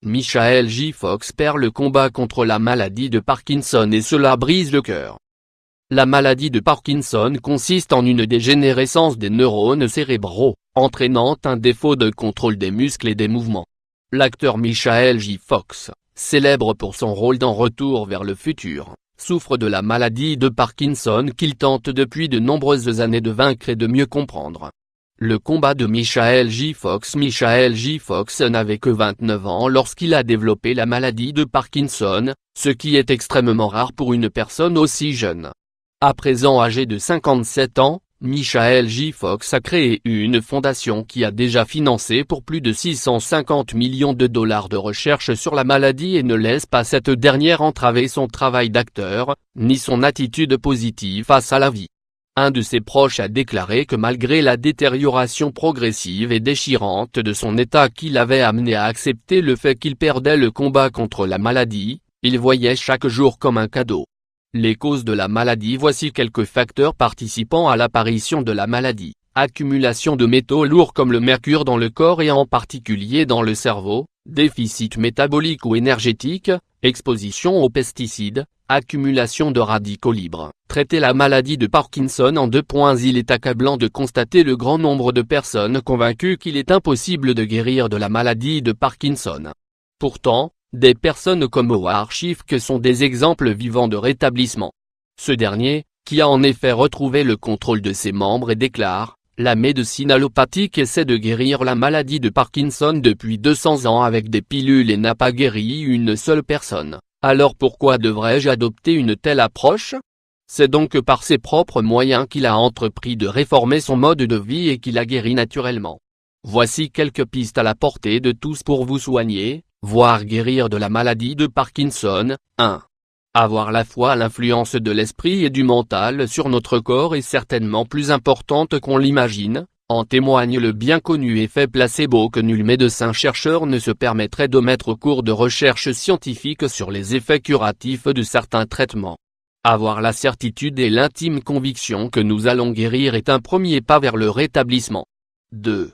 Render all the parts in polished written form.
Michael J. Fox perd le combat contre la maladie de Parkinson et cela brise le cœur. La maladie de Parkinson consiste en une dégénérescence des neurones cérébraux, entraînant un défaut de contrôle des muscles et des mouvements. L'acteur Michael J. Fox, célèbre pour son rôle dans Retour vers le futur, souffre de la maladie de Parkinson qu'il tente depuis de nombreuses années de vaincre et de mieux comprendre. Le combat de Michael J. Fox n'avait que 29 ans lorsqu'il a développé la maladie de Parkinson, ce qui est extrêmement rare pour une personne aussi jeune. À présent âgé de 57 ans, Michael J. Fox a créé une fondation qui a déjà financé pour plus de 650 millions de dollars de recherche sur la maladie et ne laisse pas cette dernière entraver son travail d'acteur, ni son attitude positive face à la vie. Un de ses proches a déclaré que malgré la détérioration progressive et déchirante de son état qui l'avait amené à accepter le fait qu'il perdait le combat contre la maladie, il voyait chaque jour comme un cadeau. Les causes de la maladie. Voici quelques facteurs participant à l'apparition de la maladie. Accumulation de métaux lourds comme le mercure dans le corps et en particulier dans le cerveau, déficit métabolique ou énergétique, exposition aux pesticides, accumulation de radicaux libres. Traiter la maladie de Parkinson en 2 points. Il est accablant de constater le grand nombre de personnes convaincues qu'il est impossible de guérir de la maladie de Parkinson. Pourtant, des personnes comme Howard Schiff sont des exemples vivants de rétablissement. Ce dernier, qui a en effet retrouvé le contrôle de ses membres et déclare « La médecine allopathique essaie de guérir la maladie de Parkinson depuis 200 ans avec des pilules et n'a pas guéri une seule personne. Alors pourquoi devrais-je adopter une telle approche ?» C'est donc par ses propres moyens qu'il a entrepris de réformer son mode de vie et qu'il a guéri naturellement. Voici quelques pistes à la portée de tous pour vous soigner, voire guérir de la maladie de Parkinson. 1. Avoir la foi. L'influence de l'esprit et du mental sur notre corps est certainement plus importante qu'on l'imagine, en témoigne le bien connu effet placebo que nul médecin-chercheur ne se permettrait de mettre au cours de recherches scientifiques sur les effets curatifs de certains traitements. Avoir la certitude et l'intime conviction que nous allons guérir est un premier pas vers le rétablissement. 2.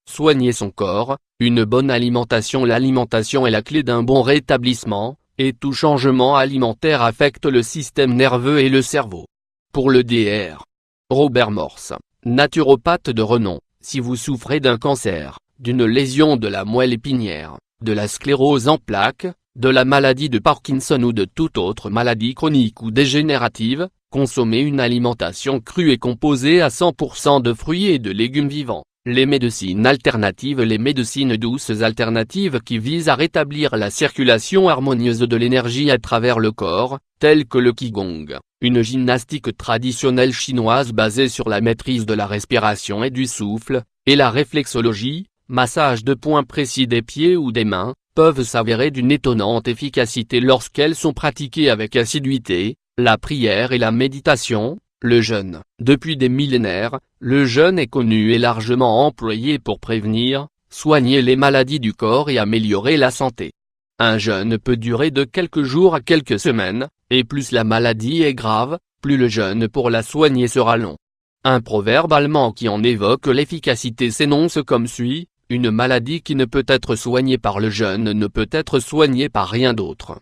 Soigner son corps. Une bonne alimentation. L'alimentation est la clé d'un bon rétablissement, et tout changement alimentaire affecte le système nerveux et le cerveau. Pour le Dr. Robert Morse, naturopathe de renom, si vous souffrez d'un cancer, d'une lésion de la moelle épinière, de la sclérose en plaques, de la maladie de Parkinson ou de toute autre maladie chronique ou dégénérative, consommez une alimentation crue et composée à 100% de fruits et de légumes vivants. Les médecines alternatives. Les médecines douces alternatives qui visent à rétablir la circulation harmonieuse de l'énergie à travers le corps, telles que le Qigong, une gymnastique traditionnelle chinoise basée sur la maîtrise de la respiration et du souffle, et la réflexologie, massage de points précis des pieds ou des mains, peuvent s'avérer d'une étonnante efficacité lorsqu'elles sont pratiquées avec assiduité. La prière et la méditation. Le jeûne. Depuis des millénaires, le jeûne est connu et largement employé pour prévenir, soigner les maladies du corps et améliorer la santé. Un jeûne peut durer de quelques jours à quelques semaines, et plus la maladie est grave, plus le jeûne pour la soigner sera long. Un proverbe allemand qui en évoque l'efficacité s'énonce comme suit: une maladie qui ne peut être soignée par le jeûne ne peut être soignée par rien d'autre.